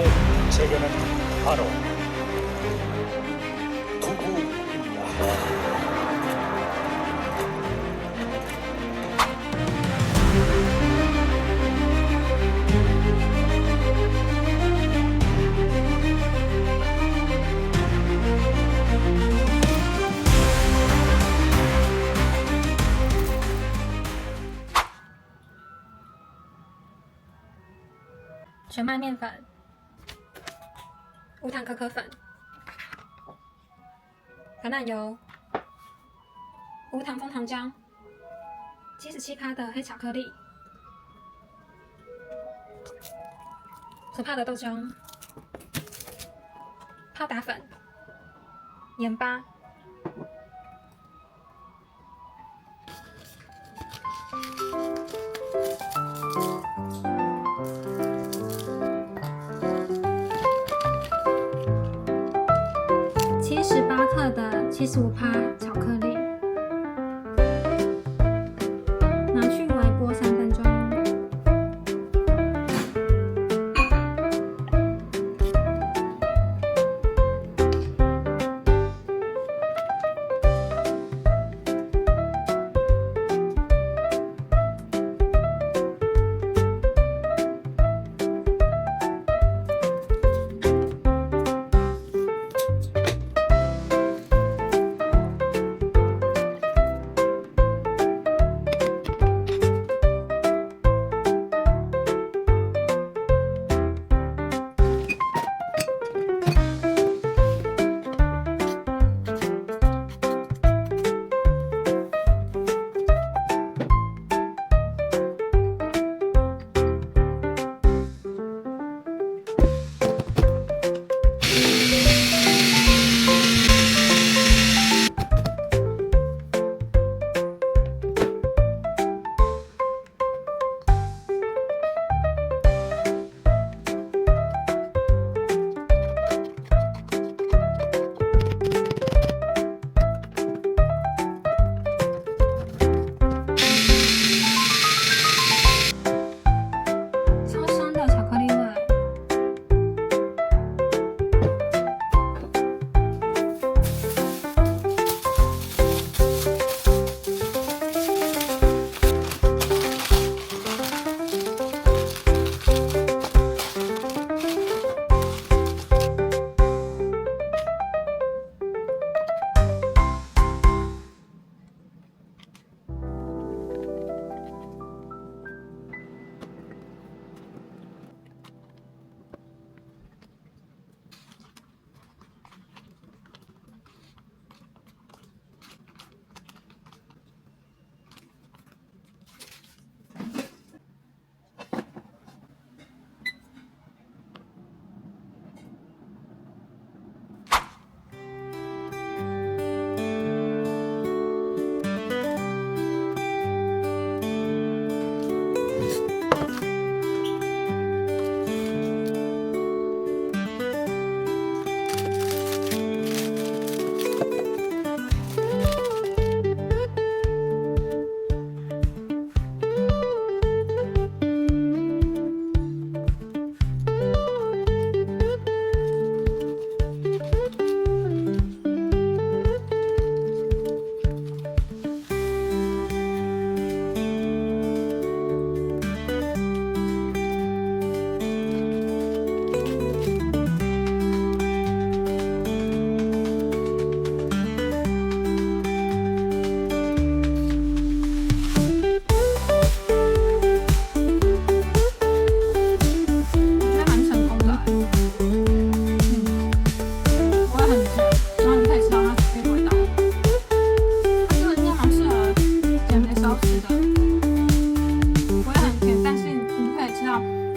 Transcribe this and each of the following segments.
나의 세계는 바로 두구입니다. 全麦面粉、无糖可可粉、橄榄油、无糖枫糖浆、77%的黑巧克力、可泡的豆浆、泡打粉、盐巴。78克的75%巧克力，拿去微波3分钟。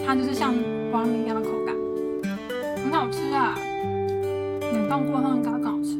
它就是像光明一样的口感，很好吃啊！冷冻过后应该更好吃。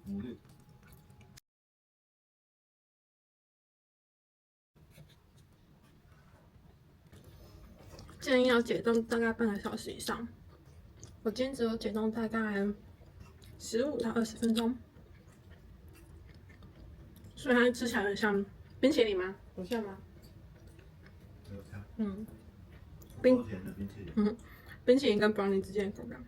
5、6。建议要解冻大概半个小时以上。我今天只有解冻大概15到20分钟，所以它吃起来很像冰淇淋吗？有像吗？有像。甜的冰淇淋。冰淇淋跟 brownie 之间的口感。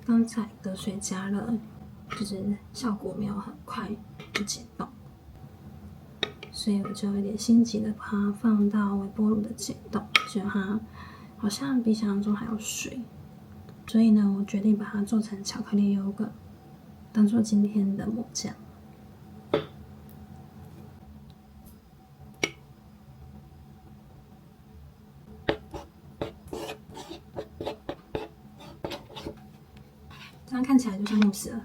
刚才的水加热，就是效果没有很快就解冻，所以我就有点心急的把它放到微波炉的解冻，结果它好像比想象中还要水，所以呢，我决定把它做成巧克力优格，当做今天的抹酱。这样看起来就像慕斯了。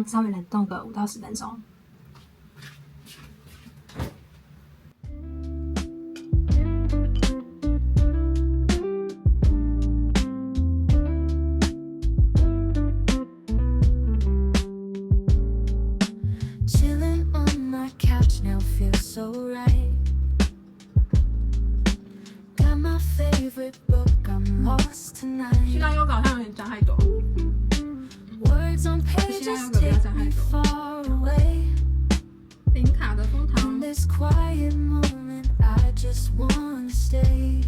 稍微冷冻个5到10分钟。Chilling on my couch now feels so right. Got my favorite book, I'm lost 希 tonight. 腊优格好像有点加太多。 Words on pages take me far away. 零卡的枫糖 In this quiet moment, I just wanna stay.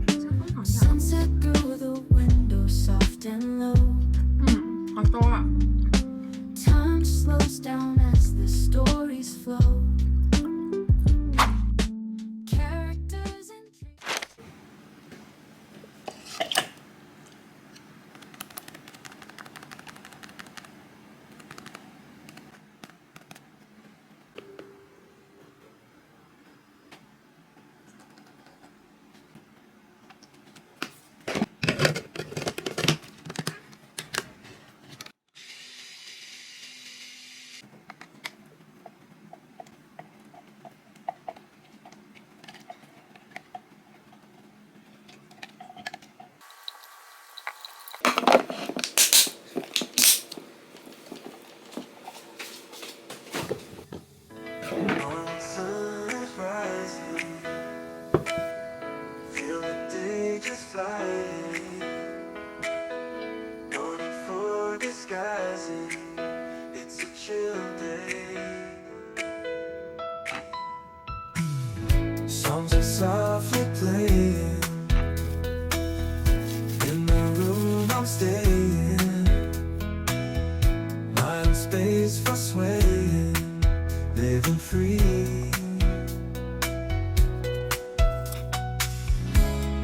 这枫糖一样。 Sunset through the window, soft and low. 好多啊。 Time slows down as the stories flow. Characters and dreams. Feel the day just flying. No need for disguising. It's a chill day. Songs are softly playing. In the room I'm staying. Mind space for swaying. Living free.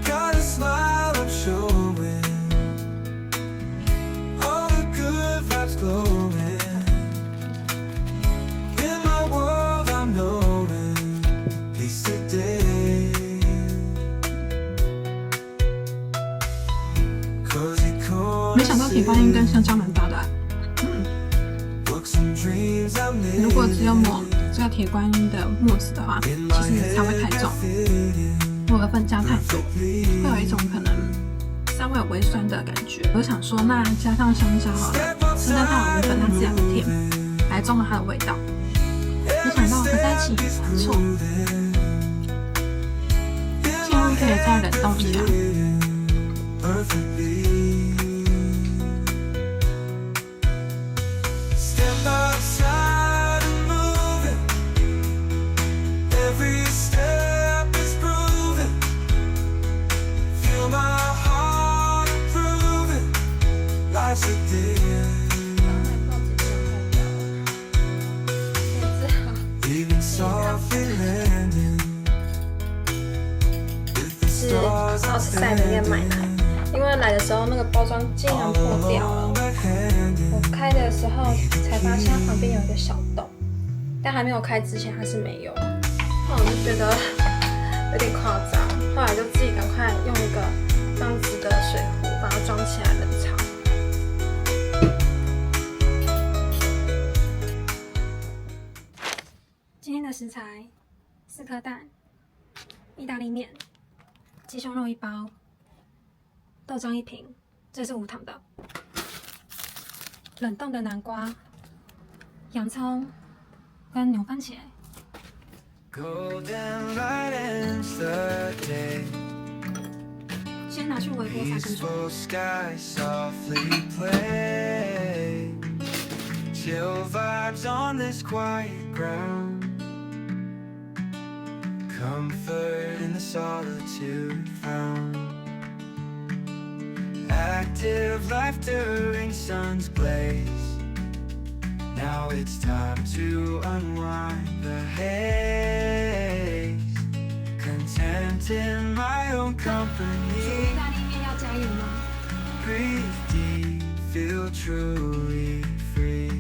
Got a smile I'm showing. All the good vibes glowing. In my world I'm knowing peace today. Cozy 没想到铁观音跟香蕉蛮搭的、books and dreams I'm 如果只有抹这个铁观音的沫子的话，其实你才会太重。如果粉加太多，会有一种可能稍微有微酸的感觉。我想说，那加上香蕉好了，吃在它有原本它自然的甜，来中和它的味道。没想到合在一起不错，建议可以再冷冻一下。Step outside and moving. Every step is proven. Feel my heart improving. Life's a dance. Even softly landing. With the 是 stars 奥斯赛里面买来，因为来的时候那个包装竟然破掉了。 我开的时候才发现它旁边有一个小洞，但还没有开之前它是没有。那我就觉得有点夸张，后来就自己赶快用一个这样子的水壶把它装起来冷藏。今天的食材：4颗蛋、意大利面、鸡胸肉1包、豆浆1瓶，这是无糖的。 冷冻的南瓜、洋葱跟牛番茄。 Golden light ends the day. 先拿去微波3分钟。 Peaceful sky softly play. Chill vibes on this quiet ground. Comfort in the solitude found. Active life during sun's blaze. Now it's time to unwind the haze. Content in my own 意 company. 大利面要加盐吗？ Breathe deep, feel truly free.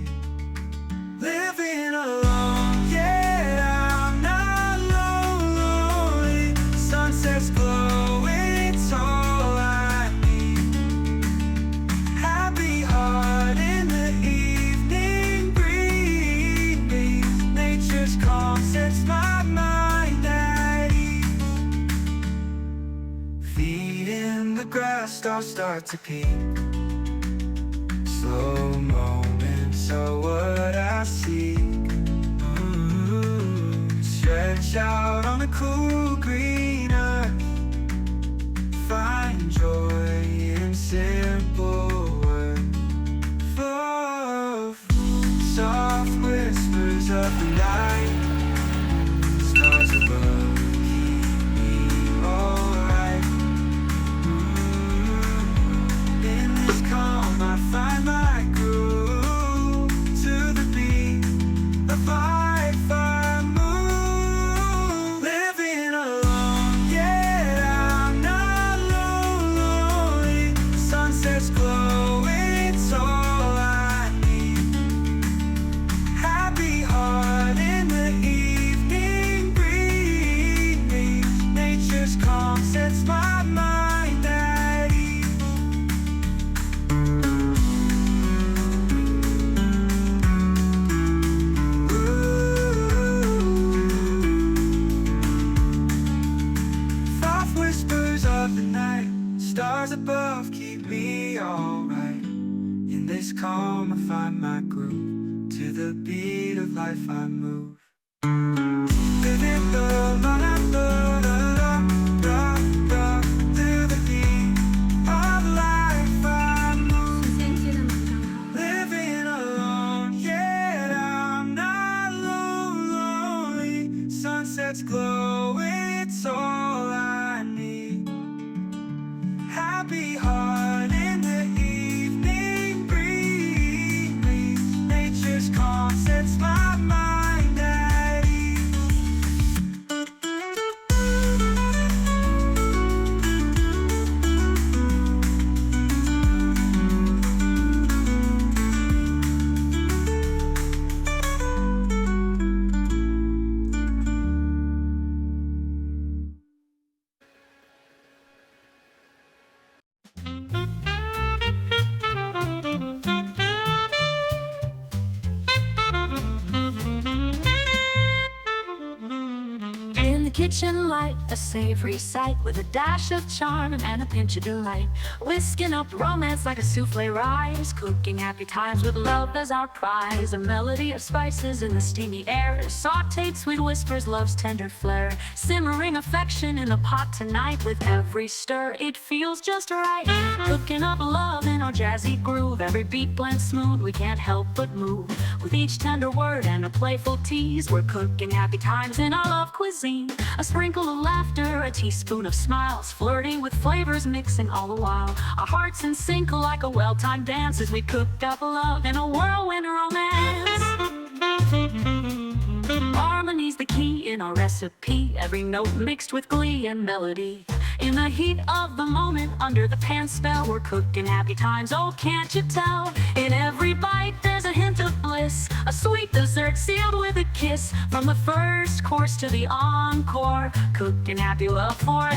Living alone, yeah, I'm not lonely. Sunsets glowing, it's all I need. Happy heart in the evening breeze. Nature's calm sets my mind at ease. Feet in the grass, stars start to peek. Slow moments are what I seek. Stretch out on the cool green earth. Find joy in simple words. Soft whispers of the night. Stars above keep me alright. In this calm I find my groove. To the beat of life I move. Living alone, yeah, I'm not lonely. Sunsets glowing, it's all I need. Happy heart in the evening breeze. Nature's calm sets my mind at ease. Soft whispers of the night, stars above keep me alright. In this calm I find my groove. To the beat of life I move. Living the la la la la la. kitchen light, a savory sight with a dash of charm and a pinch of delight. Whisking up romance like a souffle rise, cooking happy times with love as our prize. A melody of spices in the steamy air, sautéed sweet whispers, love's tender flair. Simmering affection in the pot tonight, with every stir it feels just right. Cooking up love in our jazzy groove, every beat blends smooth, we can't help but move. With each tender word and a playful tease, we're cooking happy times in our love cuisine. A sprinkle of laughter, a teaspoon of smiles, flirting with flavors, mixing all the while. Our hearts in sync like a well-timed dance as we cook up love in a whirlwind romance. Harmony's the key in our recipe, every note mixed with glee and melody. In the heat of the moment, under the pan spell, we're cooking happy times, oh can't you tell? In every bite there's a hint of bliss, a sweet dessert sealed with a kiss. From the first course to the encore, cooking happy love forevermore.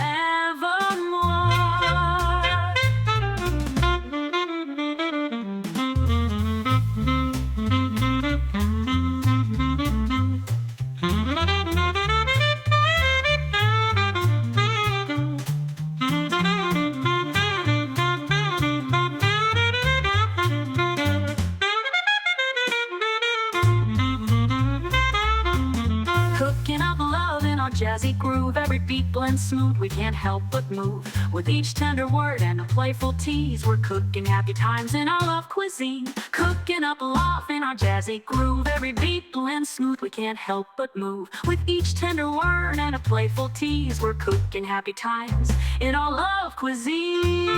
Cooking up love in our jazzy groove, every beat blends smooth, we can't help but move. With each tender word and a playful tease, we're cooking happy times in our love cuisine. Cooking up love in our jazzy groove, every beat blends smooth, we can't help but move. With each tender word and a playful tease, we're cooking happy times in our love cuisine.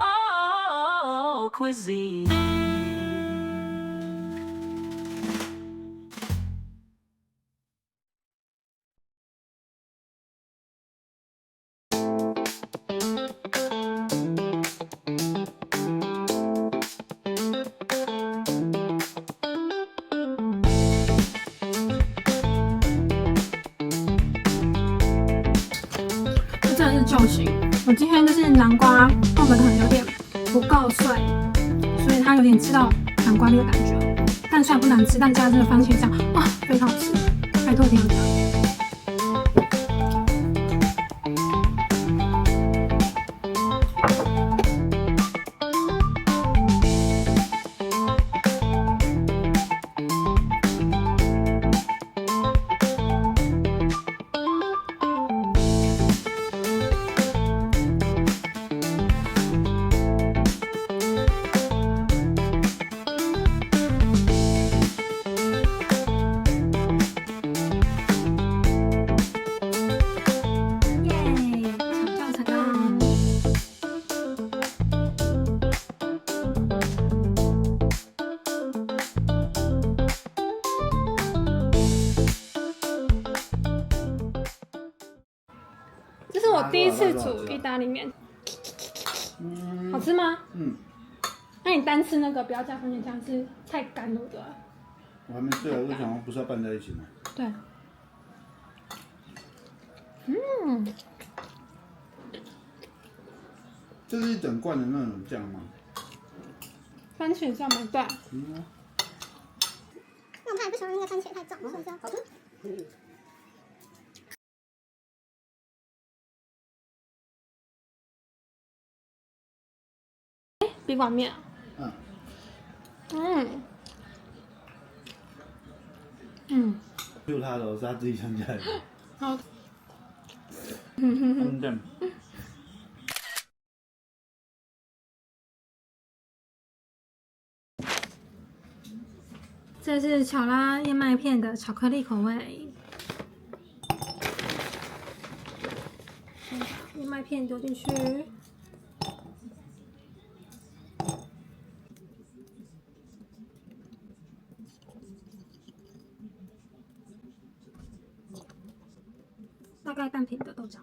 Oh, cuisine.真的是救星！我今天就是南瓜弄的可能有点不够碎，所以它有点吃到南瓜这个感觉。但虽然不难吃，但加这个番茄酱，哇，非常好吃！拜托点点。这是我第一次煮意大利面，好吃吗？嗯。那你单吃那个不要加番茄酱是太干了，对不对？我还没吃啊，我想说不是要拌在一起吗？对。这是一整罐的那种酱吗？番茄酱吗？对。那我怕也不喜欢那个番茄太重，是不是？好吃。笔管面。就他的，是他自己想起来的。好。酱。这是巧拉燕麦片的巧克力口味，燕麦片丢进去，大概半瓶的豆浆。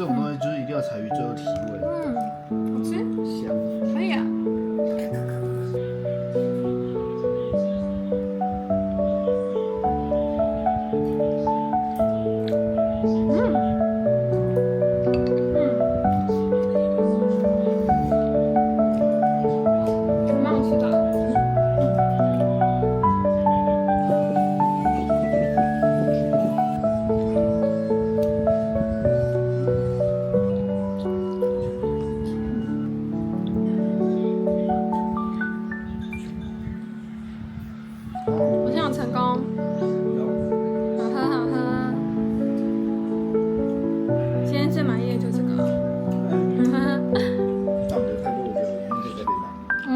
这种东西就是一定要采于最后提味，好吃，香。可以啊。蛮好吃的。我想成功，好喝好喝。今天最满意的就这个。但我觉得太多，我觉得明天可以再点买。嗯。